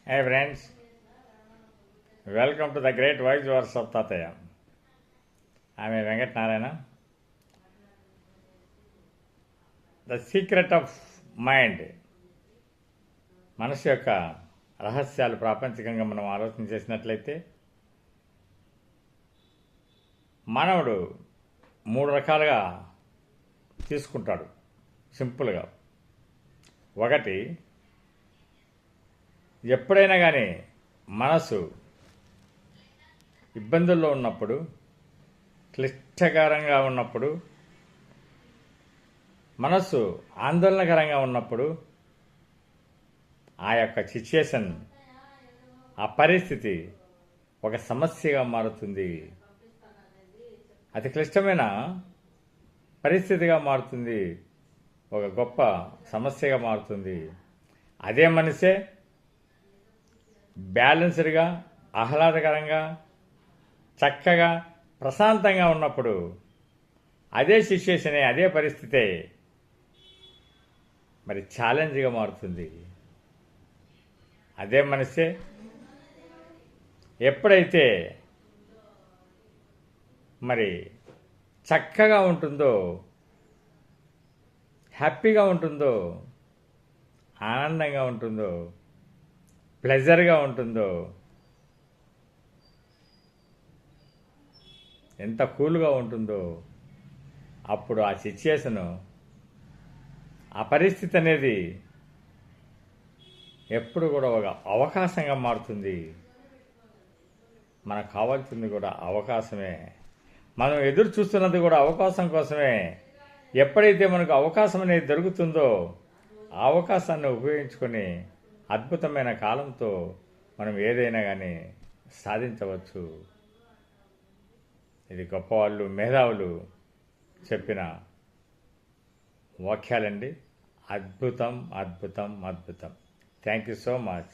Hey friends, welcome to the great wise words of Tataya. I am Venkat Narayana. The secret of mind, మనసు యొక్క రహస్యాలు ప్రాపంచికంగా మనం ఆలోచన చేసినట్లయితే మానవుడు 3 రకాలుగా తీసుకుంటాడు. సింపుల్గా ఒకటి, ఎప్పుడైనా కానీ మనసు ఇబ్బందుల్లో ఉన్నప్పుడు, క్లిష్టకరంగా ఉన్నప్పుడు, మనసు ఆందోళనకరంగా ఉన్నప్పుడు ఆ యొక్క సిచ్యుయేషన్, ఆ పరిస్థితి ఒక సమస్యగా మారుతుంది. అతి క్లిష్టమైన పరిస్థితిగా మారుతుంది, ఒక గొప్ప సమస్యగా మారుతుంది. అదే మనసే బ్యాలెన్స్డ్గా, ఆహ్లాదకరంగా, చక్కగా, ప్రశాంతంగా ఉన్నప్పుడు అదే సిచ్యుయేషనే, అదే పరిస్థితే మరి ఛాలెంజ్గా మారుతుంది. అదే మనసే ఎప్పుడైతే మరి చక్కగా ఉంటుందో, హ్యాపీగా ఉంటుందో, ఆనందంగా ఉంటుందో, ప్లెజర్గా ఉంటుందో, ఎంత కూల్గా ఉంటుందో, అప్పుడు ఆ సిచ్యుయేషను, ఆ పరిస్థితి అనేది ఎప్పుడు కూడా ఒక అవకాశంగా మారుతుంది. మనకు కావాల్సింది కూడా అవకాశమే. మనం ఎదురు చూస్తున్నది కూడా అవకాశం కోసమే. ఎప్పుడైతే మనకు అవకాశం అనేది దొరుకుతుందో ఆ అవకాశాన్ని ఉపయోగించుకొని అద్భుతమైన కాలంతో మనం ఏదైనా కానీ సాధించవచ్చు. ఇది గొప్పవాళ్ళు, మేధావులు చెప్పిన వాక్యాలండి. అద్భుతం, అద్భుతం, అద్భుతం. Thank you so much.